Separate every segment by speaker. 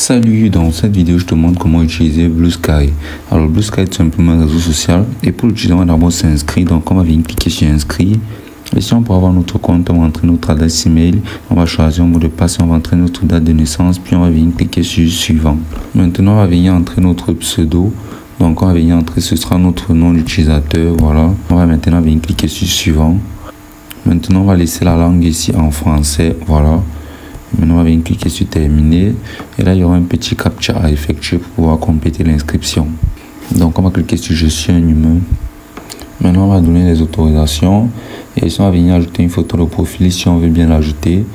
Speaker 1: Salut, dans cette vidéo je te montre comment utiliser Blue Sky. Alors Blue Sky est tout simplement un réseau social et pour l'utiliser on va d'abord s'inscrire. Donc on va venir cliquer sur inscrire. Ici on peut avoir notre compte, on va entrer notre adresse email, on va choisir un mot de passe, on va entrer notre date de naissance, puis on va venir cliquer sur suivant. Maintenant on va venir entrer notre pseudo. Donc on va venir entrer, ce sera notre nom d'utilisateur, voilà. On va maintenant venir cliquer sur suivant. Maintenant on va laisser la langue ici en français, voilà. Maintenant, on va venir cliquer sur terminer. Et là, il y aura un petit captcha à effectuer pour pouvoir compléter l'inscription. Donc, on va cliquer sur je suis un humain. Maintenant, on va donner les autorisations. Et ici, on va venir ajouter une photo de profil si on veut bien l'ajouter.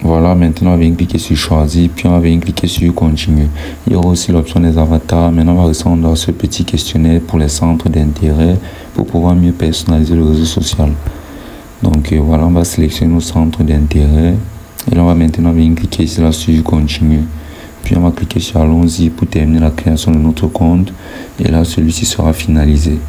Speaker 1: Voilà, maintenant, on va venir cliquer sur choisir. Puis, on va venir cliquer sur continuer. Il y aura aussi l'option des avatars. Maintenant, on va répondre à ce petit questionnaire pour les centres d'intérêt pour pouvoir mieux personnaliser le réseau social. Donc, voilà, on va sélectionner nos centres d'intérêt. Et là, on va maintenant venir cliquer ici là sur continuer. Puis on va cliquer sur allons-y pour terminer la création de notre compte. Et là, celui-ci sera finalisé.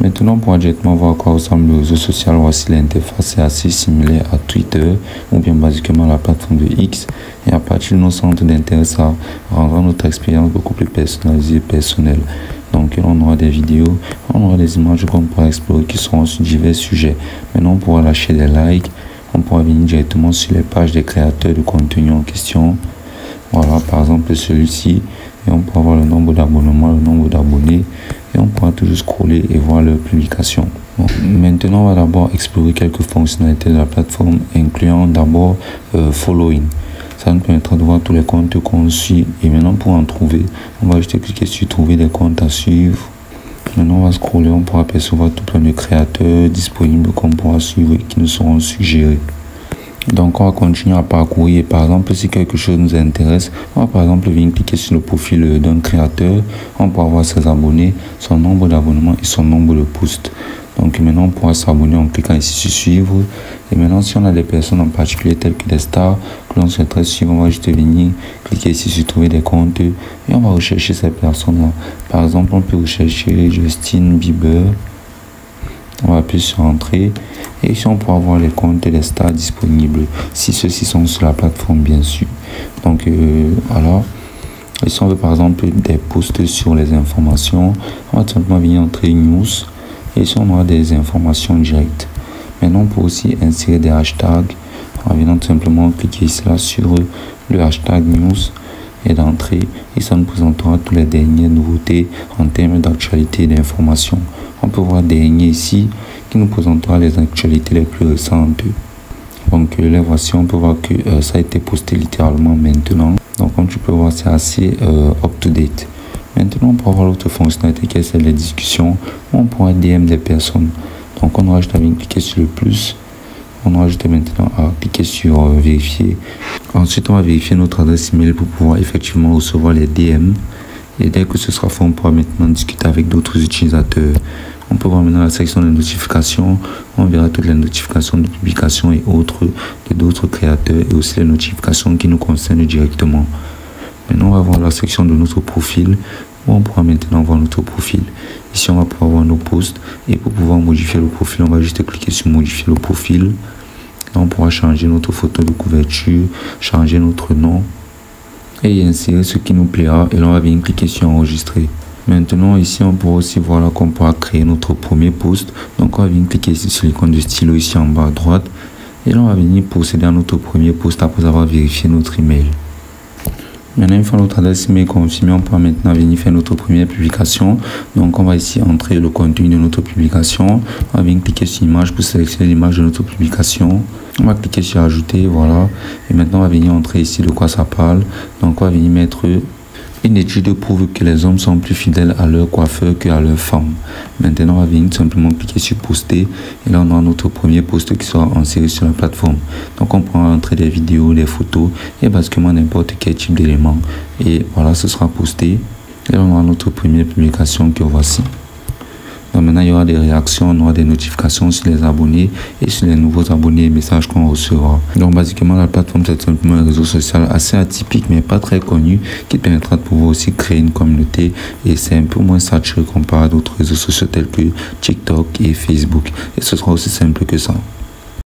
Speaker 1: Maintenant, on pourra directement voir à quoi ressemble le réseau social. Voici l'interface est assez similaire à Twitter ou bien basiquement la plateforme de X. Et à partir de nos centres d'intérêt, ça rendra notre expérience beaucoup plus personnalisée et personnelle. Donc, on aura des vidéos, on aura des images qu'on pourra explorer qui seront sur divers sujets. Maintenant, on pourra lâcher des likes. On pourra venir directement sur les pages des créateurs de contenu en question. Voilà, par exemple celui-ci. Et on pourra voir le nombre d'abonnements, le nombre d'abonnés. Et on pourra toujours scroller et voir leurs publications. Bon, maintenant, on va d'abord explorer quelques fonctionnalités de la plateforme, incluant d'abord Following. Ça nous permettra de voir tous les comptes qu'on suit. Et maintenant, pour en trouver, on va juste cliquer sur trouver des comptes à suivre. Maintenant, on va scroller, on pourra apercevoir tout plein de créateurs disponibles qu'on pourra suivre et qui nous seront suggérés. Donc, on va continuer à parcourir. Par exemple, si quelque chose nous intéresse, on va par exemple venir cliquer sur le profil d'un créateur. On pourra voir ses abonnés, son nombre d'abonnements et son nombre de posts. Donc, maintenant, on pourra s'abonner en cliquant ici sur suivre. Et maintenant, si on a des personnes en particulier telles que des stars que l'on souhaiterait suivre, on va juste venir cliquer ici sur trouver des comptes et on va rechercher ces personnes-là. Par exemple, on peut rechercher Justin Bieber. On va appuyer sur entrée et ici on pourra voir les comptes des stars disponibles si ceux-ci sont sur la plateforme, bien sûr. Donc voilà. Et si on veut par exemple des posts sur les informations, on va tout simplement venir entrer news et ici on aura des informations directes. Maintenant on peut aussi insérer des hashtags. On va venir tout simplement cliquer ici là sur le hashtag news et d'entrée et ça nous présentera toutes les dernières nouveautés en termes d'actualité et d'information. On peut voir dernier ici qui nous présentera les actualités les plus récentes. Donc les voici, on peut voir que ça a été posté littéralement maintenant. Donc comme tu peux voir, c'est assez up-to-date. Maintenant on peut voir l'autre fonctionnalité qui est celle des discussions où on pourra DM des personnes. Donc on aura juste à venir cliquer sur le plus. On aura juste maintenant à cliquer sur vérifier. Ensuite on va vérifier notre adresse email pour pouvoir effectivement recevoir les DM. Et dès que ce sera fait, on pourra maintenant discuter avec d'autres utilisateurs. On peut voir maintenant la section de notifications. On verra toutes les notifications de publication et autres de d'autres créateurs et aussi les notifications qui nous concernent directement. Maintenant, on va voir la section de notre profil où on pourra maintenant voir notre profil. Ici, on va pouvoir voir nos posts et pour pouvoir modifier le profil, on va juste cliquer sur modifier le profil. Là, on pourra changer notre photo de couverture, changer notre nom et insérer ce qui nous plaira et là on va venir cliquer sur enregistrer. Maintenant ici on pourra aussi voir là qu'on pourra créer notre premier post. Donc on va venir cliquer ici sur l'icône de stylo ici en bas à droite et là on va venir procéder à notre premier post après avoir vérifié notre email. Maintenant, une fois notre adresse email confirmée, on pourra maintenant venir faire notre première publication. Donc, on va ici entrer le contenu de notre publication. On va venir cliquer sur image pour sélectionner l'image de notre publication. On va cliquer sur ajouter, voilà. Et maintenant, on va venir entrer ici de quoi ça parle. Donc, on va venir mettre une étude prouve que les hommes sont plus fidèles à leur coiffeur qu'à leurs femmes. Maintenant, on va venir tout simplement cliquer sur poster. Et là, on aura notre premier post qui sera inséré sur la plateforme. Donc, on pourra entrer des vidéos, des photos et basiquement n'importe quel type d'éléments. Et voilà, ce sera posté. Et là, on aura notre première publication que voici. Donc maintenant, il y aura des réactions, on aura des notifications sur les abonnés et sur les nouveaux abonnés et messages qu'on recevra. Donc basiquement, la plateforme, c'est simplement un réseau social assez atypique, mais pas très connu, qui permettra de pouvoir aussi créer une communauté et c'est un peu moins saturé comparé à d'autres réseaux sociaux tels que TikTok et Facebook. Et ce sera aussi simple que ça.